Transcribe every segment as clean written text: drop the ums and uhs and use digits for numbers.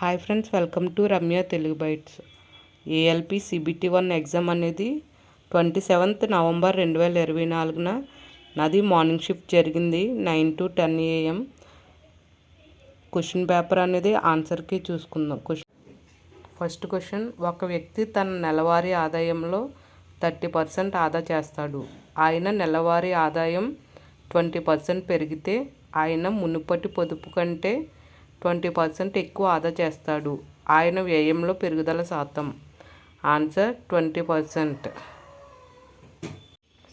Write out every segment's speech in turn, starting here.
Hi friends, welcome to Ramya Telugu Bytes. ALP CBT1 exam అనేది 27th November 2024న నాది morning shift జరిగింది. 9 to 10 AM. Question paper అనేది ఆన్సర్కి చూసుకుందాం. First question, ఒక వ్యక్తి తన నెలవారీ ఆదాయంలో 30% ఆదా చేస్తాడు. ఆయన నెలవారీ ఆదాయం 20% పెరిగితే ఆయన మునుపటి పొదుపు కంటే 20% ఎక్కువ ఆదా చేస్తాడు. ఆయన వ్యయంలో పెరుగుదల శాతం. ఆన్సర్ 20%.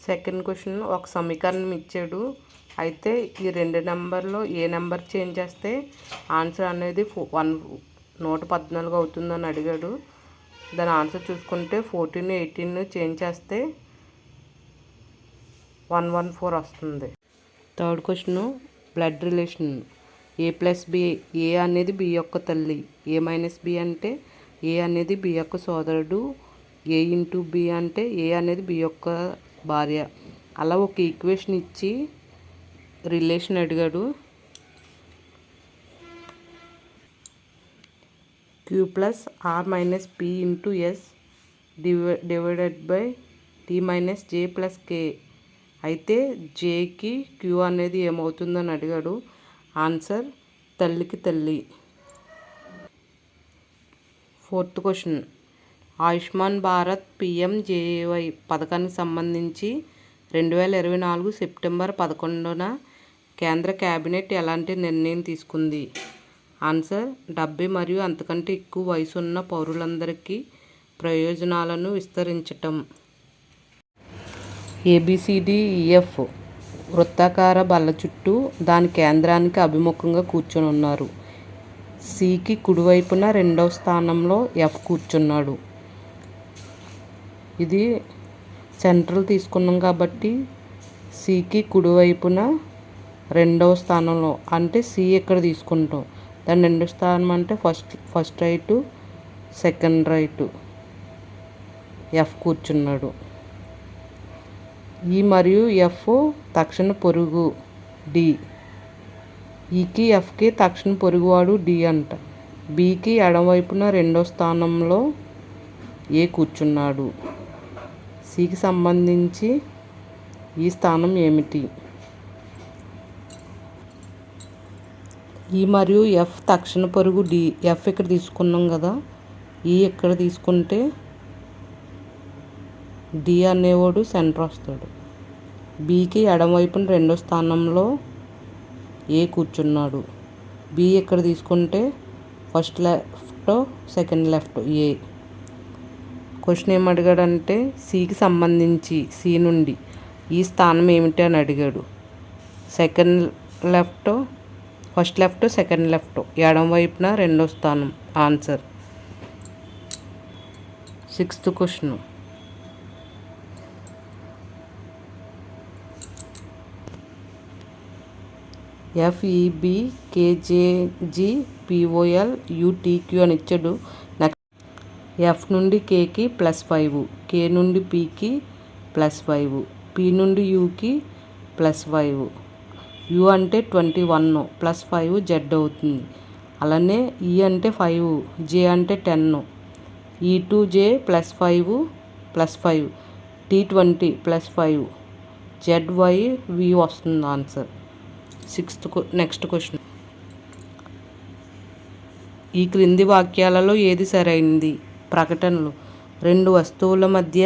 సెకండ్ క్వశ్చన్, ఒక సమీకరణం ఇచ్చాడు. అయితే ఈ రెండు నెంబర్లో ఏ నెంబర్ చేంజ్ చేస్తే ఆన్సర్ అనేది 114 అవుతుందని అడిగాడు. దాని ఆన్సర్ చూసుకుంటే 14, 18 చేంజ్ చేస్తే 114 వస్తుంది. Third question, blood relation. A+B. ఏ అనేది B యొక్క తల్లి. A-B అంటే A అనేది B యొక్క సోదరుడు. A×B అంటే A అనేది B యొక్క భార్య. అలా ఒక ఈక్వేషన్ ఇచ్చి రిలేషన్ అడిగాడు. Q+R-P × S divided by T-J+K. అయితే Jకి Q అనేది ఏమవుతుందని అడిగాడు. ఆన్సర్ తల్లికి తల్లి. Fourth question, Ayushman Bharat PMJAY పథకానికి సంబంధించి 2024 సెప్టెంబర్ 11న కేంద్ర కేబినెట్ ఎలాంటి నిర్ణయం తీసుకుంది. ఆన్సర్ 70 మరియు అంతకంటే ఎక్కువ వయసు ఉన్న పౌరులందరికీ ప్రయోజనాలను విస్తరించటం. ABCDEF వృత్తాకార బల్ల చుట్టూ దాని కేంద్రానికి అభిముఖంగా కూర్చొని ఉన్నారు. Cకి కుడివైపున రెండవ స్థానంలో F కూర్చున్నాడు. ఇది సెంట్రల్ తీసుకున్నాం కాబట్టి Cకి కుడివైపున రెండవ స్థానంలో అంటే C ఇక్కడ తీసుకుంటాం. దాని రెండో స్థానం అంటే first right, second right F కూర్చున్నాడు. E మరియు F తక్షణ పొరుగు D. ఈకి Fకి తక్షణ పొరుగువాడు D అంట. Bకి ఎడమవైపున రెండో స్థానంలో A కూర్చున్నాడు. Cకి సంబంధించి ఈ స్థానం ఏమిటి? E మరియు F తక్షణ పొరుగు D. F ఇక్కడ తీసుకున్నాం కదా, E ఇక్కడ తీసుకుంటే D అనేవాడు సెంటర్ వస్తాడు. Bకి ఎడమవైపున రెండో స్థానంలో A కూర్చున్నాడు. B ఇక్కడ తీసుకుంటే first left, second left A. Question ఏమడిగాడంటే Cకి సంబంధించి C నుండి ఈ స్థానం ఏమిటి అని అడిగాడు. Second left, first left, second left, ఎడమవైపున రెండో స్థానం. ఆన్సర్. సిక్స్త్ క్వశ్చన్, FEBKJGPOLUTQ అని ఇచ్చాడు. నెక్స్ట్ F నుండి Kకి +5, K నుండి Pకి +5, P నుండి Uకి +5. U అంటే 21 +5 Z అవుతుంది. అలానే E అంటే 5, J అంటే 10, E to J +5 T20 +5 ZYV వస్తుంది ఆన్సర్. నెక్స్ట్ క్వశ్చన్, ఈ క్రింది వాక్యాలలో ఏది సరైనది? ప్రకటనలు. రెండు వస్తువుల మధ్య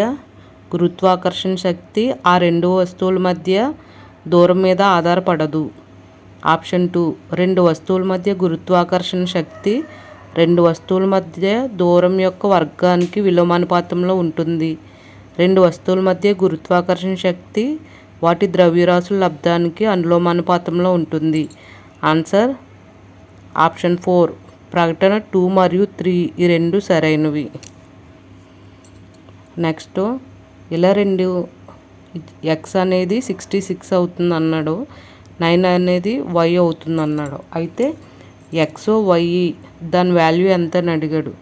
గురుత్వాకర్షణ శక్తి ఆ రెండు వస్తువుల మధ్య దూరం మీద ఆధారపడదు. ఆప్షన్ 2, రెండు వస్తువుల మధ్య గురుత్వాకర్షణ శక్తి రెండు వస్తువుల మధ్య దూరం యొక్క వర్గానికి విలోమానుపాతంలో ఉంటుంది. రెండు వస్తువుల మధ్య గురుత్వాకర్షణ శక్తి వాటి ద్రవ్యరాశుల లబ్ధానికి అనులోమానుపాతంలో ఉంటుంది. Answer option 4. ప్రకటన 2 మరియు 3 ఈ రెండు సరైనవి. నెక్స్ట్, ఇలా రెండు X అనేది 66 అవుతుంది అన్నాడు, 9 అనేది Y అవుతుంది అన్నాడు. అయితే X, Y దాని వాల్యూ ఎంత అని అడిగాడు.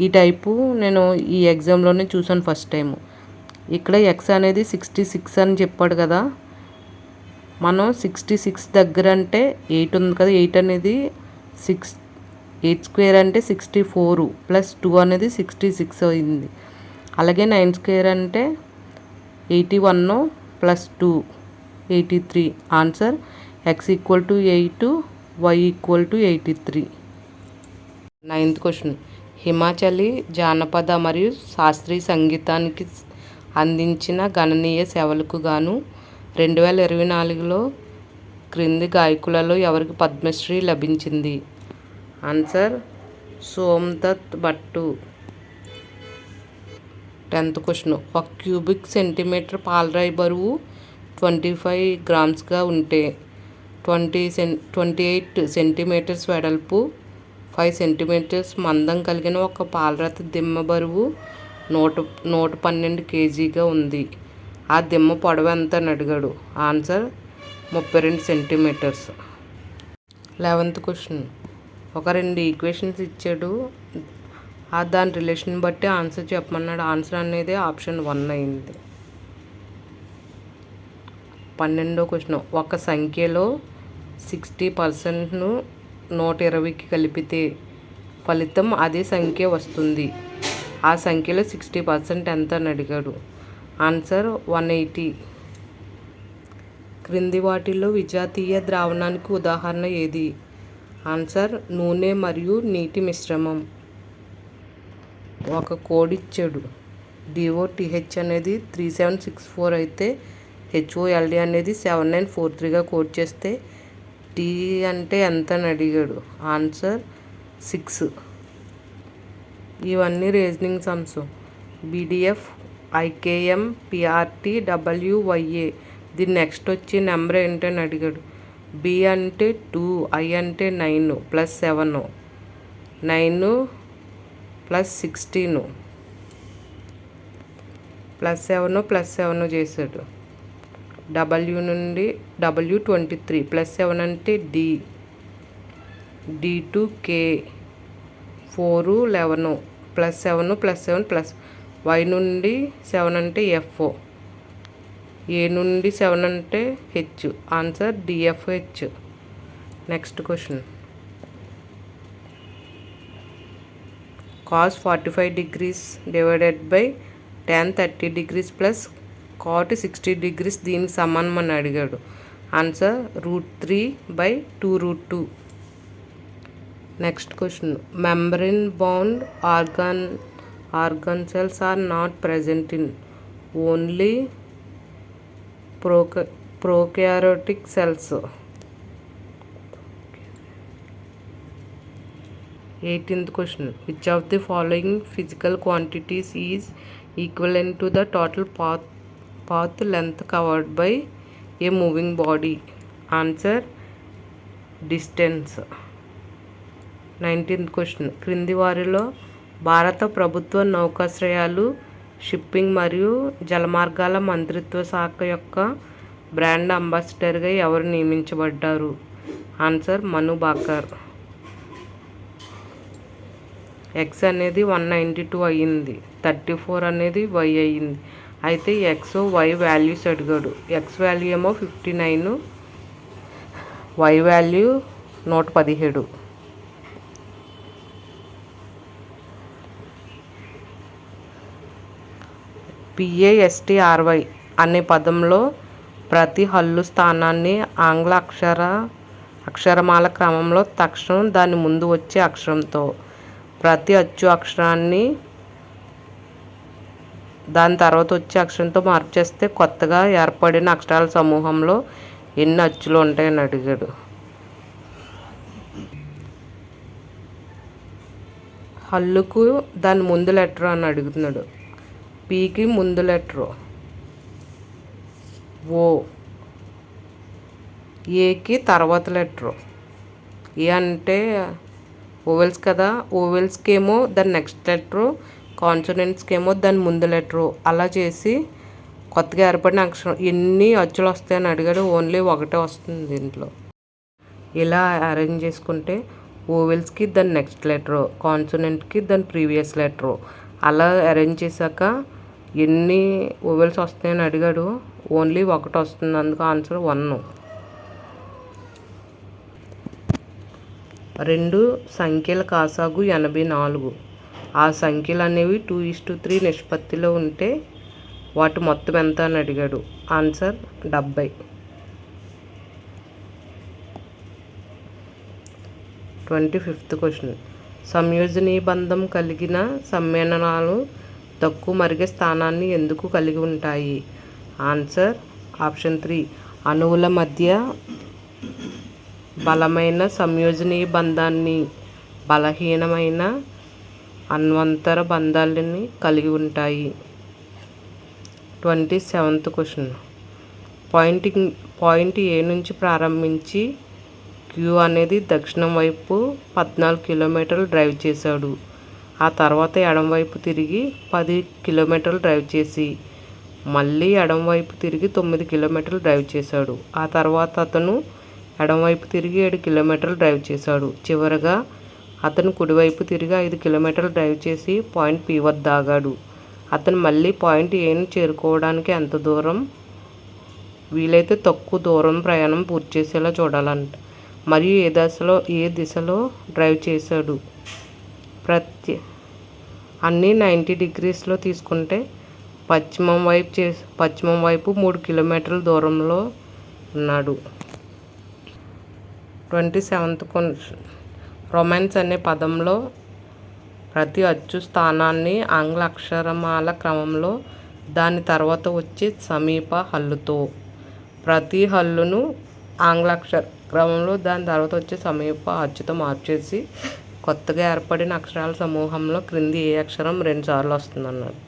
ఈ టైపు నేను ఈ ఎగ్జామ్లోనే చూసాను ఫస్ట్ టైము. ఇక్కడ X అనేది 66 అని చెప్పాడు కదా, మనం 66 దగ్గర అంటే 8 ఉంది కదా, 8 అనేది 6 8 స్క్వేర్ అంటే 64 ప్లస్ 2 అనేది 66 అయింది. అలాగే 9 స్క్వేర్ అంటే 81 plus 2 83. Answer x equal to 8, y equal to 83. 9th question. Himachali జానపద మరియు శాస్త్రీయ సంగీతానికి అందించిన గణనీయ సేవలకు గాను 2024లో క్రింది గాయకులలో ఎవరికి పద్మశ్రీ లభించింది? Answer Somdatt Battu. 10th question. 1 cubic centimetre పాలరాయి బరువు 25 గ్రామ్స్గా ఉంటే 28 సెంటీమీటర్స్ వెడల్పు 5 సెంటీమీటర్స్ మందం కలిగిన ఒక పాలరాతి దిమ్మ బరువు 112 kgగా ఉంది. ఆ దిమ్మ పొడవు ఎంత అని అడిగాడు. Answer 32 centimetres. 11th question. ఒక 2 ఈక్వేషన్స్ ఇచ్చాడు, దాని రిలేషన్ బట్టి ఆన్సర్ చెప్పమన్నాడు. ఆన్సర్ అనేది ఆప్షన్ 1 అయింది. 12వ క్వశ్చన్. ఒక సంఖ్యలో 60%ను 120కి కలిపితే ఫలితం అదే సంఖ్య వస్తుంది. ఆ సంఖ్యలో 60% ఎంత అని అడిగాడు. ఆన్సర్ 180. క్రింది వాటిల్లో విజాతీయ ద్రావణానికి ఉదాహరణ ఏది? ఆన్సర్ నూనె మరియు నీటి మిశ్రమం. ఒక కోడ్ ఇచ్చాడు. DOTH అనేది 3764 అయితే HOLD అనేది 7943గా కోడ్ చేస్తే T అంటే ఎంత అని అడిగాడు. ఆన్సర్ 6. ఇవన్నీ reasoning sums. BDF IKM PRT WYA. దీని నెక్స్ట్ వచ్చి నెంబర్ ఏంటని అడిగాడు. B అంటే 2, I అంటే 9 ప్లస్ 7, 9 ప్లస్ 16 ప్లస్ 7 ప్లస్ 7 చేశాడు. W నుండి W23 ప్లస్ 7 అంటే D, D2 K, 4 11 plus 7 plus 7 plus Y నుండి 7 అంటే F, A నుండి 7 అంటే H. Answer DFH. Next question. cos 45 degrees divided by tan 30 degrees plus cot 60 degrees దీనికి సమానం అని అడిగాడు. Answer √3/2√2. Next question. Membrane bound organ cells are not present in only prokaryotic cells. 18th question. Which of the following physical quantities is equivalent to the total path length covered by a moving body? Answer distance. 19th question. క్రింది వారిలో భారత ప్రభుత్వ నౌకాశ్రయాలు, shipping మరియు జలమార్గాల మంత్రిత్వ శాఖ యొక్క brand అంబాసిడర్గా ఎవరు నియమించబడ్డారు? Answer మను Bakar. X అనేది 192 అయ్యింది, 34 అనేది Y అయ్యింది. అయితే X Y వాల్యూస్ అడిగాడు. X వాల్యూ ఏమో 59, Y వాల్యూ 117. PASTRY అనే పదంలో ప్రతి హల్లు స్థానాన్ని ఆంగ్ల అక్షరమాల క్రమంలో తక్షణం దాని ముందు వచ్చే అక్షరంతో, ప్రతి అచ్చు అక్షరాన్ని దాని తర్వాత వచ్చే అక్షరంతో మార్పు చేస్తే కొత్తగా ఏర్పడిన అక్షరాల సమూహంలో ఎన్ని అచ్చులు ఉంటాయని అడిగాడు. హల్లుకు దాని ముందు లెటర్ అని అడుగుతున్నాడు. పీకి ముందు లెటరు ఓ, ఏకి తర్వాత లెటరు. ఏ అంటే ఓవెల్స్ కదా, ఓవెల్స్కి ఏమో దాని నెక్స్ట్ లెటరు, కాన్సోనెంట్స్కి ఏమో దాని ముందు లెటరు. అలా చేసి కొత్తగా ఏర్పడిన అక్షరం ఎన్ని అచ్చులు వస్తాయని అడిగాడు. ఓన్లీ ఒకటే వస్తుంది దీంట్లో. ఇలా అరేంజ్ చేసుకుంటే ఓవెల్స్కి దాని నెక్స్ట్ లెటరు, కాన్సోనెంట్కి దాని ప్రీవియస్ లెటరు. అలా అరేంజ్ చేశాక ఎన్ని ఓవెల్స్ వస్తాయని అడిగాడు. ఓన్లీ ఒకటి వస్తుంది, అందుకు ఆన్సర్ 1. రెండు సంఖ్యల కాసాగు 84. ఆ సంఖ్యలు అనేవి 2:3 నిష్పత్తిలో ఉంటే వాటి మొత్తం ఎంత అని అడిగాడు. ఆన్సర్ 70. 25th question. సంయోజనీబంధం కలిగిన సమ్మేళనాలు తక్కువ మరిగే స్థానాన్ని ఎందుకు కలిగి ఉంటాయి? Answer option 3. అణువుల మధ్య బలమైన సంయోజనీయ బంధాన్ని, బలహీనమైన అన్వంతర బంధాలని కలిగి ఉంటాయి. 27th question. పాయింట్ ఏ నుంచి ప్రారంభించి క్యూ అనేది దక్షిణం వైపు 14 కిలోమీటర్లు డ్రైవ్ చేశాడు. ఆ తర్వాత ఎడమవైపు తిరిగి 10 కిలోమీటర్లు డ్రైవ్ చేసి మళ్ళీ ఎడమవైపు తిరిగి 9 కిలోమీటర్లు డ్రైవ్ చేశాడు. ఆ తర్వాత అతను ఎడమవైపు తిరిగి 7 కిలోమీటర్లు డ్రైవ్ చేశాడు. చివరగా అతను కుడివైపు తిరిగి 5 కిలోమీటర్లు డ్రైవ్ చేసి పాయింట్ పి వద్ద ఆగాడు. అతను మళ్ళీ పాయింట్ ఏను చేరుకోవడానికి ఎంత దూరం వీలైతే తక్కువ దూరం ప్రయాణం పూర్తి చేసేలా చూడాలంట. మరియు ఏ దిశలో డ్రైవ్ చేశాడు. అన్నీ 90 degreesలో తీసుకుంటే పశ్చిమం వైపు 3 కిలోమీటర్ల దూరంలో ఉన్నాడు. 27th question. రొమాన్స్ అనే పదంలో ప్రతి అచ్చు స్థానాన్ని ఆంగ్ల అక్షరమాల క్రమంలో దాని తర్వాత వచ్చే సమీప హల్లుతో, ప్రతి హల్లును ఆంగ్ల అక్షర క్రమంలో దాని తర్వాత వచ్చే సమీప అచ్చుతో మార్చేసి కొత్తగా ఏర్పడిన అక్షరాల సమూహంలో క్రింది ఏ అక్షరం 2 సార్లు వస్తుందన్నాడు.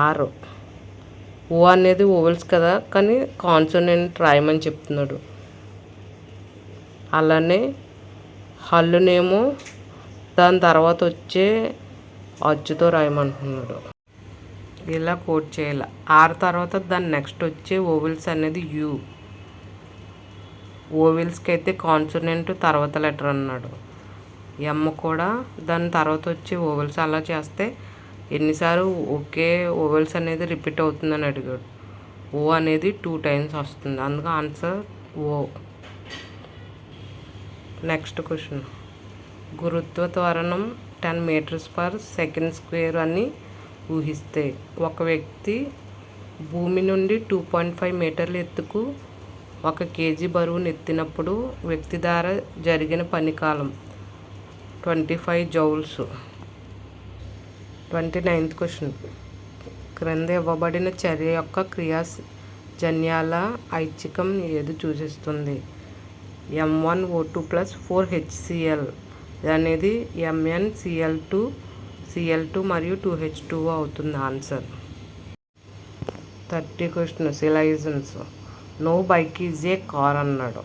ఆరు. ఓ అనేది ఓవెల్స్ కదా, కానీ కాన్సోనెంట్ రాయమని చెప్తున్నాడు. అలానే హల్లునేమో దాని తర్వాత వచ్చే అచ్చుతో రాయమంటున్నాడు. ఇలా కోడ్ చేయాలి. ఆరు తర్వాత దాని నెక్స్ట్ వచ్చే ఓవెల్స్ అనేది యూ. ఓవెల్స్కి అయితే కాన్సోనెంట్ తర్వాత లెటర్ అన్నాడు. ఎమ్ కూడా దాని తర్వాత వచ్చే ఓవెల్స్. అలా చేస్తే ఎన్నిసార్లు ఒకే ఓవెల్స్ అనేది రిపీట్ అవుతుందని అడిగాడు. ఓ అనేది 2 times వస్తుంది. అందుకు ఆన్సర్ ఓ. Next question. గురుత్వ త్వరణం 10 meters/second² అని ఊహిస్తే ఒక వ్యక్తి భూమి నుండి 2.5 మీటర్ల ఎత్తుకు 1 kg బరువును ఎత్తినప్పుడు వ్యక్తి ద్వారా జరిగిన పని కాలం 25 joules. 29th question. క్రింద ఇవ్వబడిన చర్య యొక్క క్రియాజన్యాల ఐచ్ఛికం ఏది సూచిస్తుంది? M1O2 + 4HCl అనేది MnCl2 మరియు 2H2O అవుతుంది. Answer. 30 question. Syllogisms. No bike is a car అన్నాడు.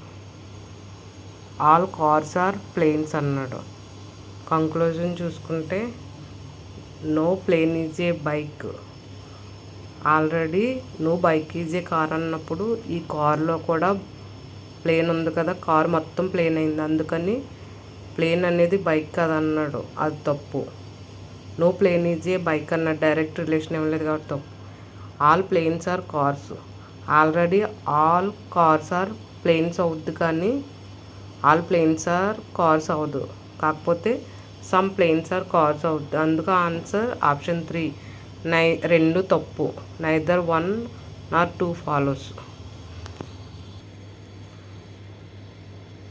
ఆల్ కార్స్ ఆర్ ప్లేన్స్ అన్నాడు. కంక్లూజన్ చూసుకుంటే no plane is a bike. Already no bike is a car అన్నప్పుడు ఈ కార్లో కూడా ప్లేన్ ఉంది కదా, కార్ మొత్తం ప్లేన్ అయింది. అందుకని ప్లేన్ అనేది బైక్ కదన్నాడు. అది తప్పు. No plane is a bike అన్నాడు. డైరెక్ట్ రిలేషన్ ఇవ్వలేదు కాబట్టి తప్పు. All planes are cars. Already all cars are planes అవుద్ది, కానీ ఆల్ ప్లేన్స్ ఆర్ కార్స్ అవ్వదు. కాకపోతే సమ్ ప్లేన్స్ ఆర్ కార్స్ అవుద్ది. అందుకు ఆన్సర్ ఆప్షన్ 3. 2 తప్పు. Neither 1 nor 2 follows.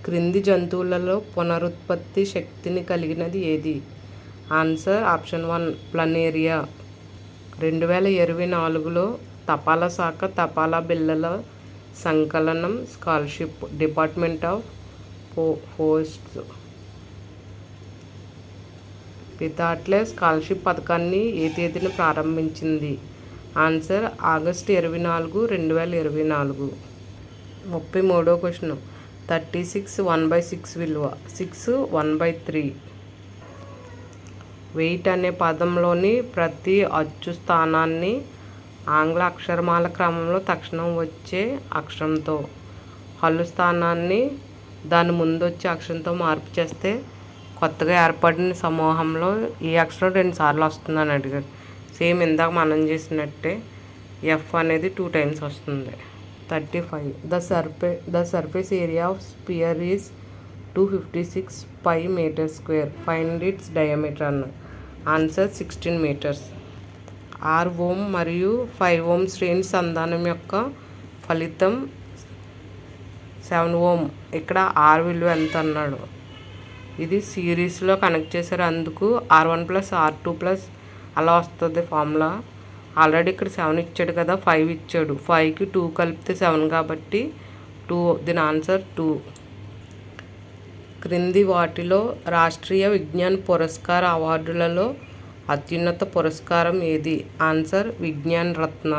క్రింది జంతువులలో పునరుత్పత్తి శక్తిని కలిగినది ఏది? Answer option 1 planaria. 2024లో తపాలా శాఖ తపాలా బిళ్ళల సంకలనం స్కాలర్షిప్ డిపార్ట్మెంట్ ఆఫ్ పోస్ట్స్ పితాట్లే స్కాలర్షిప్ పథకాన్ని ఏ తేదీన ప్రారంభించింది? Answer August 24, 2024. 33వ క్వశ్చన్. 36 1/6 విలువ 6 1/3. వెయిట్ అనే పదంలోని ప్రతి అచ్చు స్థానాన్ని ఆంగ్ల అక్షరమాల క్రమంలో తక్షణం వచ్చే అక్షరంతో, హల్లు స్థానాన్ని దాని ముందు వచ్చే అక్షరంతో మార్పు చేస్తే కొత్తగా ఏర్పడిన సమూహంలో ఈ అక్షరం 2 సార్లు వస్తుందని అడిగాడు. సేమ్ ఇందాక మనం చేసినట్టే ఎఫ్ అనేది 2 times వస్తుంది. 35. The surface area of sphere is 256 pi meter square. Find its diameter. Answer 16 meters. 6 ohm మరియు 5 ohm శ్రేణి సంధానం యొక్క ఫలితం 7 ohm. ఇక్కడ R విలువ ఎంత అన్నాడు. ఇది సిరీస్లో కనెక్ట్ చేశారు, అందుకు R1 + R2 అలా వస్తుంది ఫార్ములా. ఆల్రెడీ ఇక్కడ 7 ఇచ్చాడు కదా, 5 ఇచ్చాడు. 5కి 2 కలిపితే 7 కాబట్టి 2. దీని ఆన్సర్ 2. క్రింది వాటిలో రాష్ట్రీయ విజ్ఞాన్ పురస్కార్ అవార్డులలో అత్యున్నత పురస్కారం ఏది? ఆన్సర్ విజ్ఞాన్ రత్న.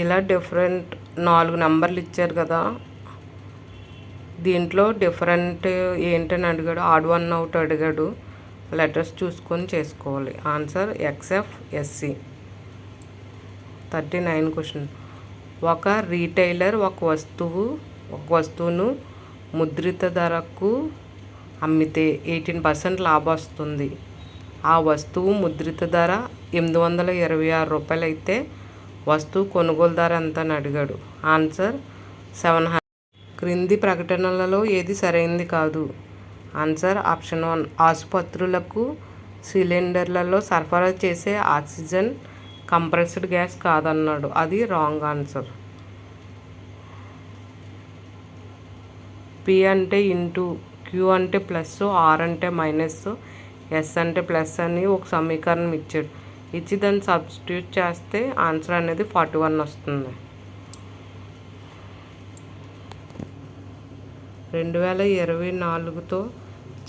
ఇలా డిఫరెంట్ 4 నెంబర్లు ఇచ్చారు కదా, దీంట్లో డిఫరెంట్ ఏంటని అడిగాడు. ఆడ్ వన్ అవుట్ అడిగాడు, లెటర్స్ చూసుకొని చేసుకోవాలి. Answer XFSC. 39 క్వశ్చన్. ఒక రీటైలర్ ఒక వస్తువును ముద్రిత ధరకు అమ్మితే 18% లాభం వస్తుంది. ఆ వస్తువు ముద్రిత ధర 826 రూపాయలు అయితే వస్తువు కొనుగోలు ధర ఎంత అని అడిగాడు. ఆన్సర్ 700. క్రింది ప్రకటనలలో ఏది సరైనది కాదు? Answer option 1. ఆసుపత్రులకు సిలిండర్లలో సరఫరా చేసే ఆక్సిజన్ కంప్రెస్డ్ గ్యాస్ కాదన్నాడు, అది రాంగ్ ఆన్సర్. P అంటే ఇంటూ, Q అంటే ప్లస్, R అంటే మైనస్, S అంటే ప్లస్ అని ఒక సమీకరణం ఇచ్చాడు. ఇచ్చి దాన్ని సబ్స్టిట్యూట్ చేస్తే ఆన్సర్ అనేది 41 వస్తుంది. 2024తో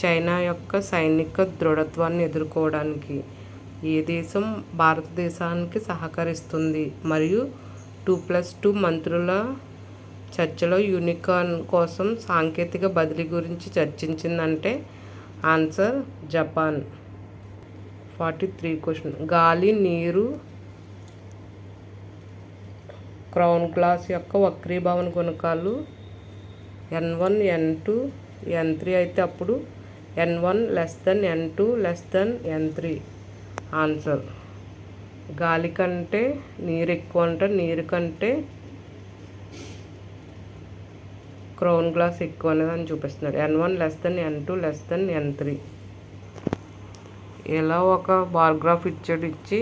చైనా యొక్క సైనిక దృఢత్వాన్ని ఎదుర్కోవడానికి ఏ దేశం భారతదేశానికి సహకరిస్తుంది? మరియు 2+2 మంత్రుల చర్చలో యూనికార్న్ కోసం సాంకేతిక బదిలీ గురించి చర్చించిందంటే ఆన్సర్ జపాన్. 43 క్వశ్చన్. గాలి, నీరు, క్రౌన్ గ్లాస్ యొక్క వక్రీభవన గుణకాలు N1, N2, N3 అయితే అప్పుడు N1 < N2 < N3. ఆన్సర్ గాలి కంటే నీరు ఎక్కువ అంటే నీరు కంటే క్రౌన్ గ్లాస్ ఎక్కువ అనేది అని చూపిస్తున్నాడు. N1 < N2 < N3. ఇలా ఒక బార్గ్రాఫ్ ఇచ్చి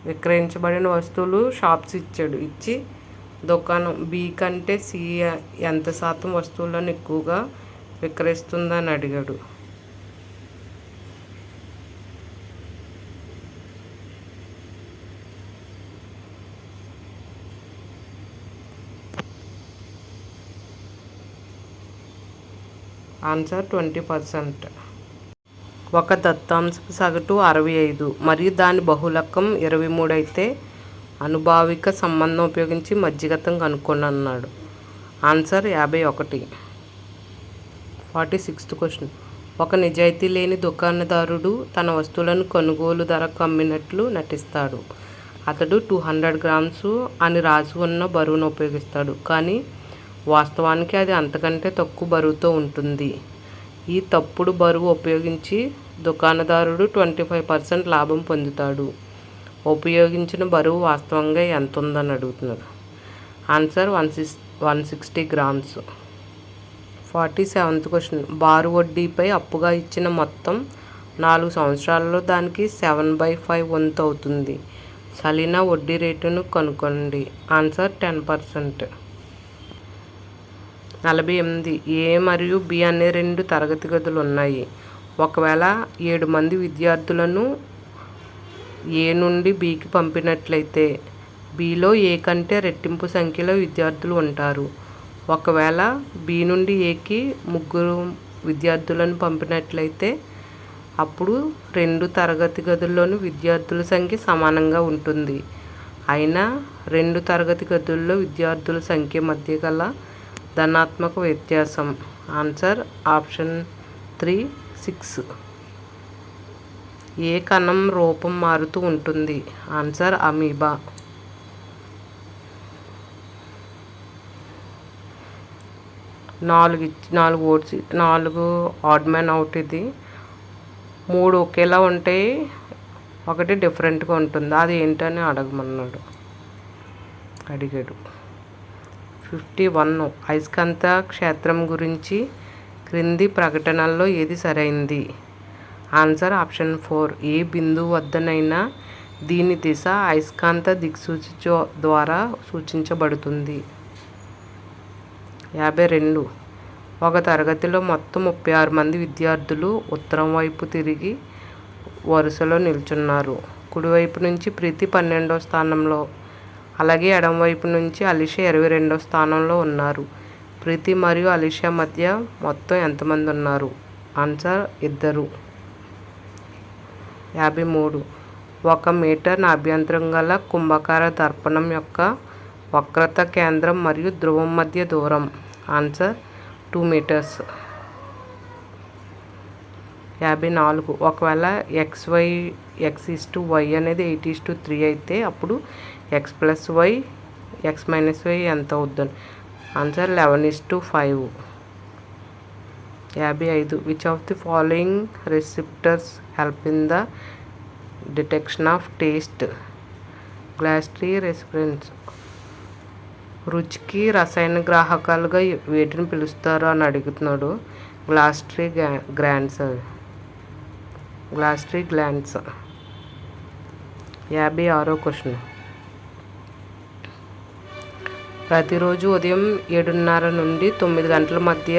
విక్రయించబడిన వస్తువులు షాప్స్ ఇచ్చి దుకాణం B కంటే C ఎంత శాతం వస్తువులను ఎక్కువగా విక్రయిస్తుందని అడిగాడు. ఆన్సర్ 20%. ఒక దత్తాంశపు సగటు 65 మరియు దాని బహుళకం 23 అయితే అనుభావిక సంబంధం ఉపయోగించి మధ్యగతం కనుక్కోండి అన్నాడు. ఆన్సర్ 51. 46th question. ఒక నిజాయితీ లేని దుకాణదారుడు తన వస్తువులను కొనుగోలు ధరకు అమ్మినట్లు నటిస్తాడు. అతడు 200 grams అని రాసి ఉన్న బరువును ఉపయోగిస్తాడు, కానీ వాస్తవానికి అది అంతకంటే తక్కువ బరువుతో ఉంటుంది. ఈ తప్పుడు బరువు ఉపయోగించి దుకాణదారుడు 25% లాభం పొందుతాడు. ఉపయోగించిన బరువు వాస్తవంగా ఎంత ఉందని అడుగుతున్నారు. Answer 160 grams. 47th question. బారు వడ్డీపై అప్పుగా ఇచ్చిన మొత్తం 4 సంవత్సరాలలో దానికి 7/5 వంతు అవుతుంది. సలీన వడ్డీ రేటును కనుక్కోండి. ఆన్సర్ 10%. 48. A మరియు B అనే 2 తరగతి గదులు ఉన్నాయి. ఒకవేళ 7 మంది విద్యార్థులను A నుండి Bకి పంపినట్లయితే Bలో A కంటే రెట్టింపు సంఖ్యలో విద్యార్థులు ఉంటారు. ఒకవేళ B నుండి Aకి 3 విద్యార్థులను పంపినట్లయితే అప్పుడు 2 తరగతి గదుల్లోని విద్యార్థుల సంఖ్య సమానంగా ఉంటుంది. అయినా 2 తరగతి గదుల్లో విద్యార్థుల సంఖ్య మధ్య గల ధనాత్మక వ్యత్యాసం. Answer option 3 6. ఏ కణం రూపం మారుతూ ఉంటుంది? Answer amoeba. 4 ఓట్స్, 4 ఆడ్ మ్యాన్ అవుట్. ఇది 3 ఒకేలా ఉంటాయి, ఒకటి డిఫరెంట్గా ఉంటుంది, అది ఏంటని అడిగాడు. 51 అయస్కాంత క్షేత్రం గురించి క్రింది ప్రకటనల్లో ఏది సరైంది? Answer option 4. ఏ బిందువు వద్దనైనా దీని దిశ అయస్కాంత దిక్సూచి ద్వారా సూచించబడుతుంది. 52 ఒక తరగతిలో మొత్తం 36 మంది విద్యార్థులు ఉత్తరం వైపు తిరిగి వరుసలో నిల్చున్నారు. కుడివైపు నుంచి ప్రీతి 12వ స్థానంలో, అలాగే ఎడమవైపు నుంచి అలిషా 22వ స్థానంలో ఉన్నారు. ప్రీతి మరియు అలిషా మధ్య మొత్తం ఎంతమంది ఉన్నారు? ఆన్సర్ 2. 53 1 మీటర్ అభ్యంతరం గల కుంభాకార దర్పణం యొక్క వక్రత కేంద్రం మరియు ధ్రువం మధ్య దూరం. Answer 2 metres. 54 ఒకవేళ x/y అనేది 8:3 అయితే అప్పుడు x+y x-y ఎంత అవుతుంది? Answer 11:5. 55 which of the following receptors help in the detection of taste? Gustatory receptors. రుచికి రసాయన గ్రాహకాలుగా వేటిని పిలుస్తారు అని అడుగుతున్నాడు. Gustatory glands. 56వ క్వశ్చన్. ప్రతిరోజు ఉదయం 7:30 నుండి 9 గంటల మధ్య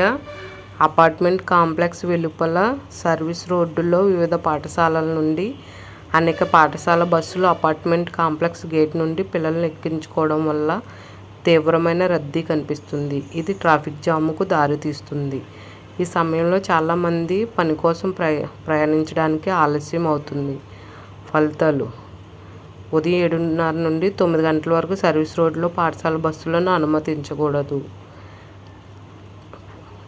అపార్ట్మెంట్ కాంప్లెక్స్ వెలుపల సర్వీస్ రోడ్డులో వివిధ పాఠశాలల నుండి అనేక పాఠశాల బస్సులు అపార్ట్మెంట్ కాంప్లెక్స్ గేట్ నుండి పిల్లలను ఎక్కించుకోవడం వల్ల తీవ్రమైన రద్దీ కనిపిస్తుంది. ఇది ట్రాఫిక్ జాముకు దారితీస్తుంది. ఈ సమయంలో చాలామంది పని కోసం ప్రయాణించడానికి ఆలస్యం అవుతుంది. ఫలితాలు: ఉదయం 7:30 నుండి 9 గంటల వరకు సర్వీస్ రోడ్లో పాఠశాల బస్సులను అనుమతించకూడదు.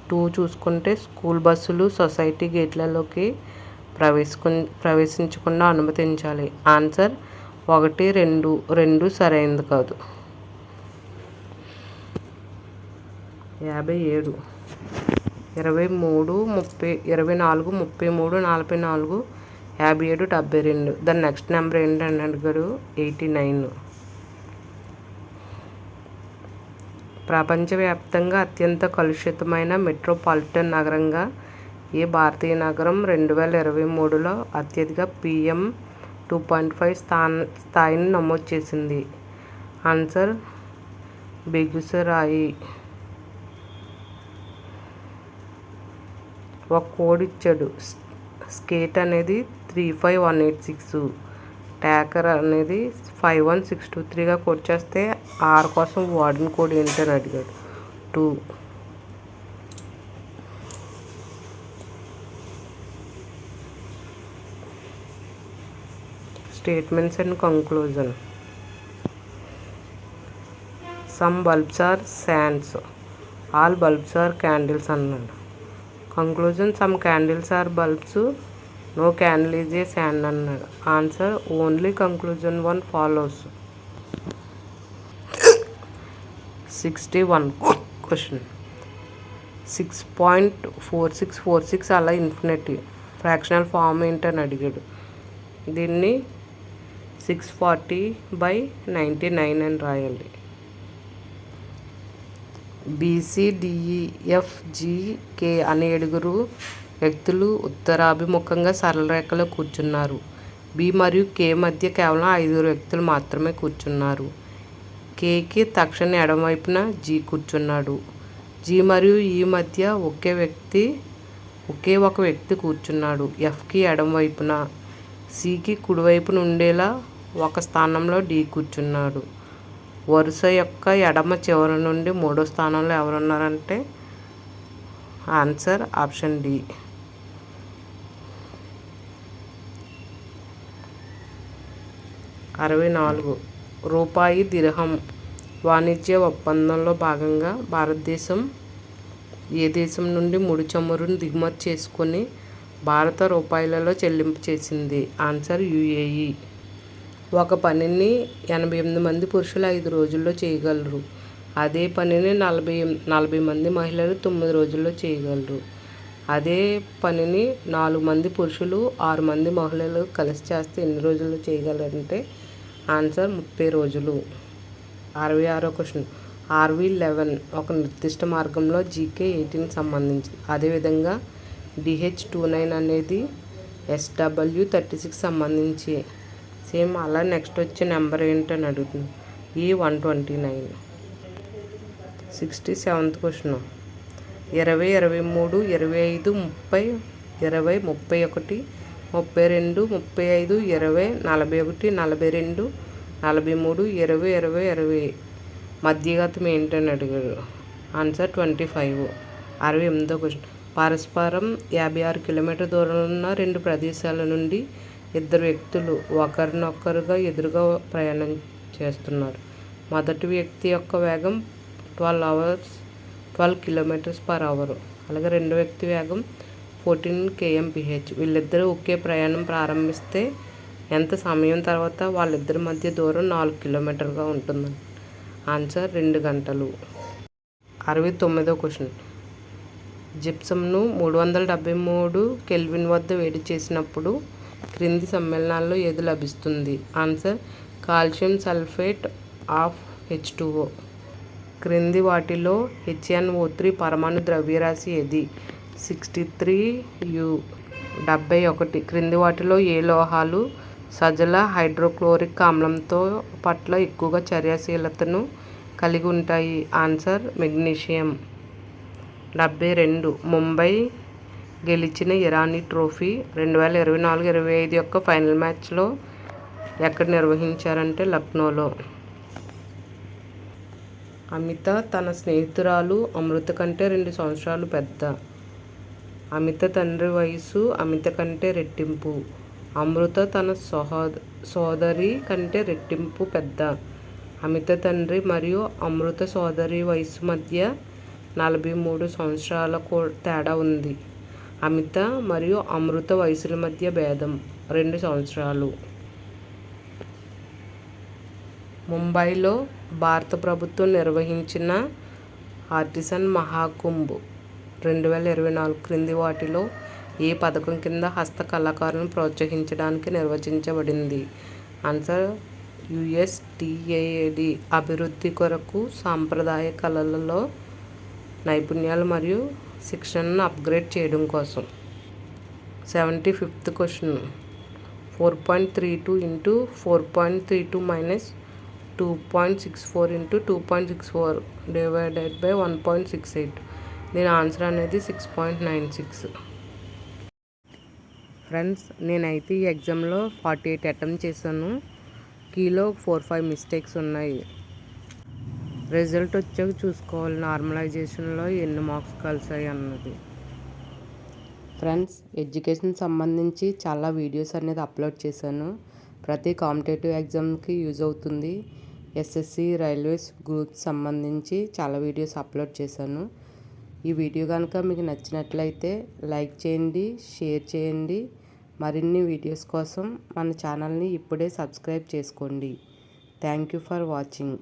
2 చూసుకుంటే స్కూల్ బస్సులు సొసైటీ గేట్లలోకి ప్రవేశించకుండా అనుమతించాలి. ఆన్సర్ 1, 2 సరైనది కాదు. 57 23 24 33 44 57 72. దాని నెక్స్ట్ నెంబర్ ఏంటని అడిగాడు? 89. ప్రపంచవ్యాప్తంగా అత్యంత కలుషితమైన మెట్రోపాలిటన్ నగరంగా ఏ భారతీయ నగరం 2023లో అత్యధిక PM2.5 స్థాయిని నమోదు చేసింది? ఆన్సర్ బెగుసరాయి. ఒక కోడ్ ఇచ్చాడు. స్కేట్ అనేది 35186, ట్యాకర్ అనేది 51623గా కోడ్ చేస్తే ఆర్ కోసం వాడిన కోడ్ ఏంటని అడిగాడు. 2. Statements and conclusion. Some bulbs are sands, all bulbs are candles అన్నాడు. Conclusion: some candles are bulbs, no candle is a sand అన్నాడు. Answer only conclusion 1 follows. 61 question. 6.4646 అలా ఇన్ఫినిటీ ఫ్రాక్షనల్ ఫామ్ ఏంటని అడిగాడు. దీన్ని 640/99 అని రాయాలి. BCDEFGK అనే 7 వ్యక్తులు ఉత్తరాభిముఖంగా సరళ రేఖలో కూర్చున్నారు. B మరియు K మధ్య కేవలం 5 వ్యక్తులు మాత్రమే కూర్చున్నారు. Kకి తక్షణ ఎడమవైపున G కూర్చున్నాడు. G మరియు E మధ్య ఒకే ఒక వ్యక్తి కూర్చున్నాడు. Fకి ఎడమవైపున, Cకి కుడివైపున ఉండేలా ఒక స్థానంలో D కూర్చున్నాడు. వరుస యొక్క ఎడమ చివరి నుండి 3వ స్థానంలో ఎవరున్నారంటే ఆన్సర్ ఆప్షన్ D. 64 రూపాయి దిర్హం వాణిజ్య ఒప్పందంలో భాగంగా భారతదేశం ఏ దేశం నుండి ముడి చమురును దిగుమతి చేసుకొని భారత రూపాయలలో చెల్లింపు చేసింది? Answer UAE. ఒక పనిని 88 మంది పురుషులు 5 రోజుల్లో చేయగలరు. అదే పనిని 40 మంది మహిళలు 9 రోజుల్లో చేయగలరు. అదే పనిని 4 మంది పురుషులు 6 మంది మహిళలు కలిసి చేస్తే ఎన్ని రోజులు చేయగలరంటే ఆన్సర్ 30 రోజులు. 66వ క్వశ్చన్. RV11 ఒక నిర్దిష్ట మార్గంలో GK18 సంబంధించి. అదేవిధంగా DH29 అనేది SW36 సంబంధించి. సేమ్ అలా నెక్స్ట్ వచ్చే నెంబర్ ఏంటని అడుగుతుంది. E129. 67th question. 20, 23, 25, 30, 20, 31, 32, 35, 20, 41, 42, 43, 20, 20, 20 మధ్యగతం ఏంటని అడిగాడు. ఆన్సర్ 25. 68వ క్వశ్చన్. పరస్పరం 56 కిలోమీటర్ దూరంలో ఉన్న 2 ప్రదేశాల నుండి 2 వ్యక్తులు ఒకరినొకరుగా ఎదురుగా ప్రయాణం చేస్తున్నారు. మొదటి వ్యక్తి యొక్క వేగం 12 km/h. అలాగే రెండో వ్యక్తి వేగం 14 km/h. వీళ్ళిద్దరూ ఒకే ప్రయాణం ప్రారంభిస్తే ఎంత సమయం తర్వాత వాళ్ళిద్దరి మధ్య దూరం 4 కిలోమీటర్గా ఉంటుందని. ఆన్సర్ 2 గంటలు. 69వ క్వశ్చన్. జిప్సమ్ను 373 కెల్విన్ వద్ద వేడి చేసినప్పుడు క్రింది సమ్మేళనాల్లో ఏది లభిస్తుంది? Answer calcium sulphate of H2O. క్రింది వాటిలో HNO3 పరమాణు ద్రవ్యరాశి ఏది? 63U. 71. క్రింది వాటిలో ఏ లోహాలు సజల హైడ్రోక్లోరిక్ ఆమ్లంతో పట్ల ఎక్కువగా చర్యాశీలతను కలిగి ఉంటాయి? Answer magnesium. 72. ముంబై గెలిచిన ఇరానీ ట్రోఫీ 2024-25 యొక్క ఫైనల్ మ్యాచ్లో ఎక్కడ నిర్వహించారంటే లక్నోలో. అమిత తన స్నేహితురాలు అమృత కంటే 2 సంవత్సరాలు పెద్ద. అమిత తండ్రి వయసు అమిత కంటే రెట్టింపు. అమృత తన సోదరి కంటే రెట్టింపు పెద్ద. అమిత తండ్రి మరియు అమృత సోదరి వయసు మధ్య 43 సంవత్సరాల తేడా ఉంది. అమిత మరియు అమృత వయసుల మధ్య భేదం 2 సంవత్సరాలు. ముంబైలో భారత ప్రభుత్వం నిర్వహించిన ఆర్టిసన్ మహాకుంభ్ 2024 క్రింది వాటిలో ఏ పథకం కింద హస్త కళాకారులను ప్రోత్సహించడానికి నిర్వచించబడింది? Answer USTAD. అభివృద్ధి కొరకు సాంప్రదాయ కళలలో నైపుణ్యాలు మరియు శిక్షణను అప్గ్రేడ్ చేయడం కోసం. 75th question. 4.32 × 4.32 - 2.64 × 2.64 / 1.68. దీని ఆన్సర్ అనేది 6.96. ఫ్రెండ్స్, నేనైతే ఈ ఎగ్జామ్లో 48 అటెంప్ట్ చేశాను. కీలో 4-5 మిస్టేక్స్ ఉన్నాయి. రిజల్ట్ వచ్చాక చూసుకోవాలి నార్మలైజేషన్లో ఎన్ని మార్క్స్ కలిసాయి అన్నది. ఫ్రెండ్స్, ఎడ్యుకేషన్ సంబంధించి చాలా వీడియోస్ అనేది అప్లోడ్ చేశాను. ప్రతి కాంపిటేటివ్ ఎగ్జామ్కి యూజ్ అవుతుంది. SSC రైల్వేస్ గ్రూప్ సంబంధించి చాలా వీడియోస్ అప్లోడ్ చేశాను. ఈ వీడియో కనుక మీకు నచ్చినట్లయితే లైక్ చేయండి, షేర్ చేయండి. మరిన్ని వీడియోస్ కోసం మన ఛానల్ని ఇప్పుడే సబ్స్క్రైబ్ చేసుకోండి. Thank you for watching.